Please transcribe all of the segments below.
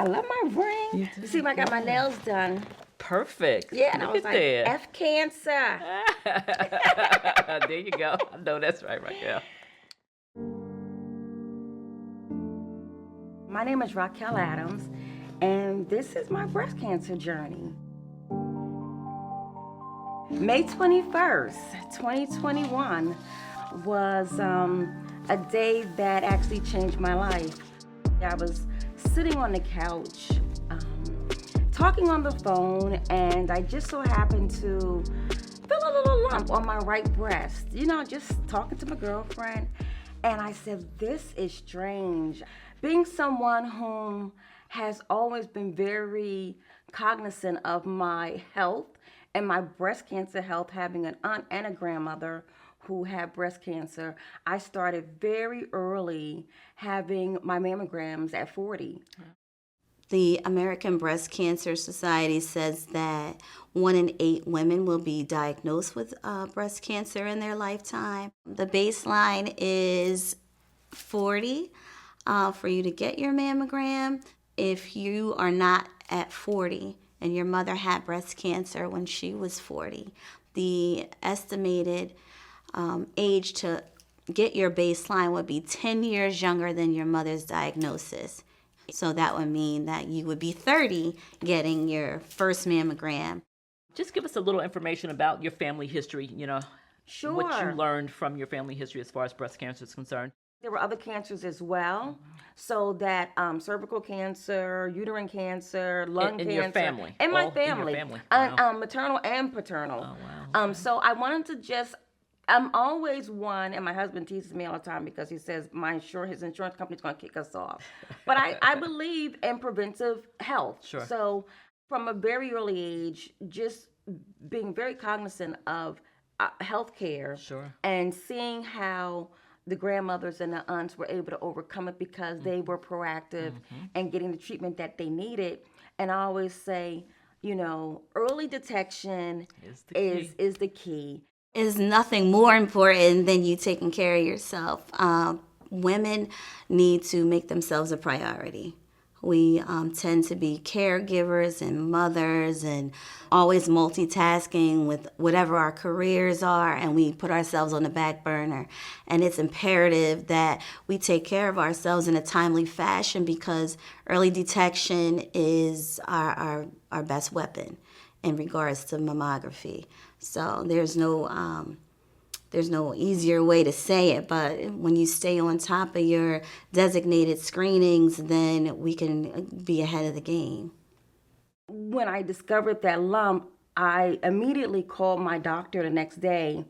I love my ring. You see, I got my nails done. Perfect. Yeah, and Look I was at like, that. F Cancer. There you go. I know that's right, Raquel. My name is Raquel Adams, and this is my breast cancer journey. May 21st, 2021 was a day that actually changed my life. I was sitting on the couch, talking on the phone, and I just so happened to feel a little lump on my right breast. Just talking to my girlfriend, and I said, this is strange. Being someone whom has always been very cognizant of my health and my breast cancer health, having an aunt and a grandmother who had breast cancer, I started very early having my mammograms at 40. The American Breast Cancer Society says that 1 in 8 women will be diagnosed with breast cancer in their lifetime. The baseline is 40 for you to get your mammogram. If you are not at 40 and your mother had breast cancer when she was 40, the estimated age to get your baseline would be 10 years younger than your mother's diagnosis. So that would mean that you would be 30 getting your first mammogram. Just give us a little information about your family history, Sure. what you learned from your family history as far as breast cancer is concerned. There were other cancers as well, so that cervical cancer, uterine cancer, lung cancer. In your family? In my All family. in your family. Wow. Maternal and paternal. Oh, wow. Okay. So I wanted to just, I'm always one, and my husband teases me all the time because he says his insurance company's going to kick us off. But I believe in preventive health. Sure. So from a very early age, just being very cognizant of health care. Sure. And seeing how the grandmothers and the aunts were able to overcome it because they were proactive and getting the treatment that they needed. And I always say, early detection is the key. Is nothing more important than you taking care of yourself. Women need to make themselves a priority. We tend to be caregivers and mothers and always multitasking with whatever our careers are, and we put ourselves on the back burner. And it's imperative that we take care of ourselves in a timely fashion because early detection is our best weapon in regards to mammography. So there's no easier way to say it, but when you stay on top of your designated screenings, then we can be ahead of the game. When I discovered that lump, I immediately called my doctor the next day,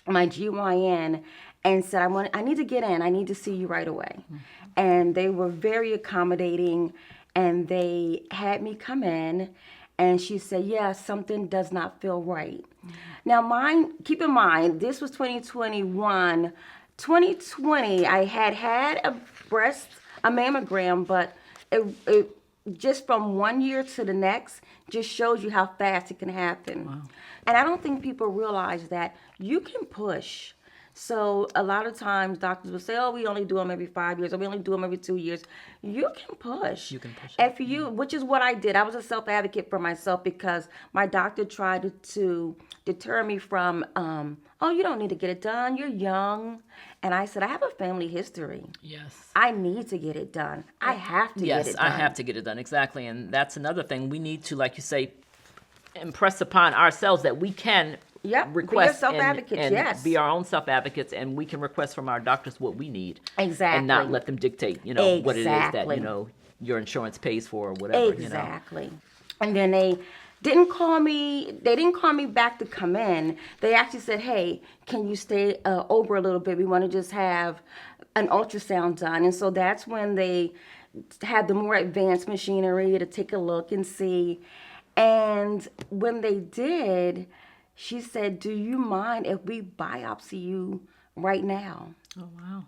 my GYN, and said, I need to get in. I need to see you right away. And they were very accommodating, and they had me come in, and she said, yeah, something does not feel right. Now, keep in mind, this was 2021. 2020, I had a mammogram, but it just from one year to the next just shows you how fast it can happen. Wow. And I don't think people realize that you can push. So a lot of times doctors will say, oh, we only do them every 5 years, or we only do them every 2 years. You can push. You can push. And for you, which is what I did. I was a self-advocate for myself because my doctor tried to deter me from, oh, you don't need to get it done. You're young. And I said, I have a family history. Yes. I need to get it done. I have to get it done. Yes, I have to get it done. Exactly. And that's another thing. We need to, like you say, impress upon ourselves that we can request be your self-advocates, and yes. be our own self-advocates, and we can request from our doctors what we need. Exactly. And not let them dictate, what it is that, your insurance pays for or whatever. Exactly. And then they didn't call me back to come in. They actually said, hey, can you stay over a little bit? We want to just have an ultrasound done. And so that's when they had the more advanced machinery to take a look and see. And when they did, she said, do you mind if we biopsy you right now? Oh, wow.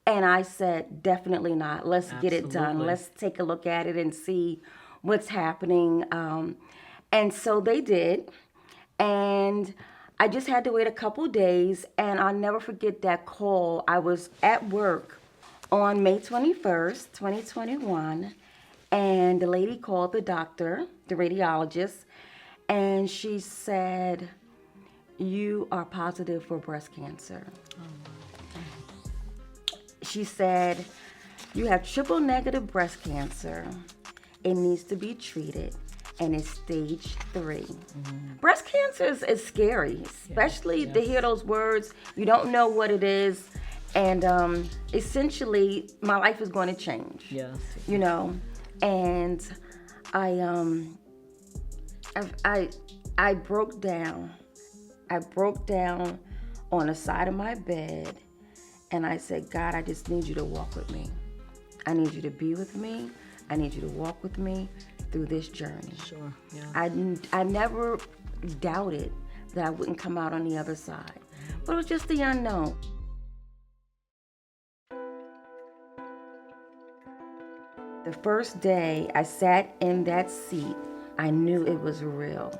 And I said, definitely not. Let's get it done. Absolutely. Let's take a look at it and see what's happening. And so they did. And I just had to wait a couple days. And I'll never forget that call. I was at work on May 21st, 2021. And the lady called the doctor, the radiologist, and she said, "You are positive for breast cancer." She said, "You have triple negative breast cancer. It needs to be treated, and it's stage 3. Breast cancer is scary, especially to hear those words. You don't know what it is, and essentially, my life is going to change. Yes. You know, and I broke down. I broke down on the side of my bed, and I said, "God, I just need you to walk with me. I need you to be with me. I need you to walk with me through this journey." Sure. Yeah. I never doubted that I wouldn't come out on the other side, but it was just the unknown. The first day I sat in that seat, I knew it was real.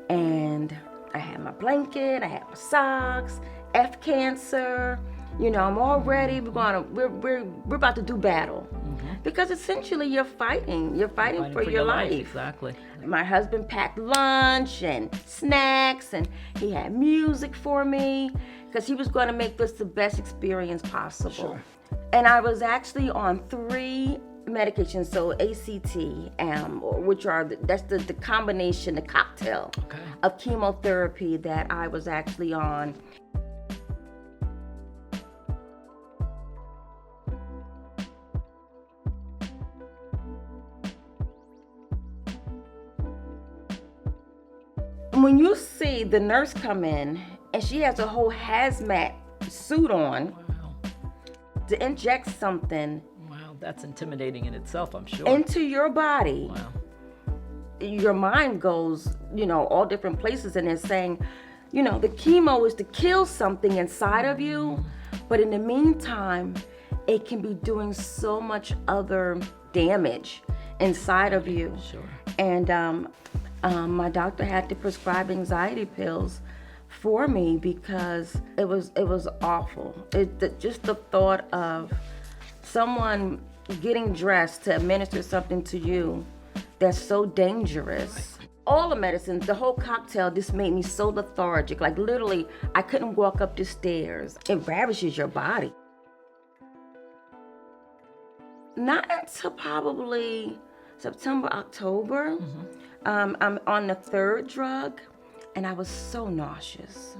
And I had my blanket, I had my socks, F cancer. You know, I'm all ready. We're about to do battle. Because essentially you're fighting for your life. Exactly. My husband packed lunch and snacks, and he had music for me because he was going to make this the best experience possible. Sure. And I was actually on 3 medications, so ACT, which are that's the combination, the cocktail of chemotherapy that I was actually on. When you see the nurse come in and she has a whole hazmat suit on to inject something That's intimidating in itself, I'm sure. into your body, Wow. your mind goes, all different places, and they're saying, the chemo is to kill something inside of you, but in the meantime, it can be doing so much other damage inside of you. Sure. And my doctor had to prescribe anxiety pills for me because it was awful. Just the thought of someone getting dressed to administer something to you that's so dangerous. All the medicines, the whole cocktail just made me so lethargic. Like literally, I couldn't walk up the stairs. It ravages your body. Not until probably September, October. I'm on the 3rd drug, and I was so nauseous.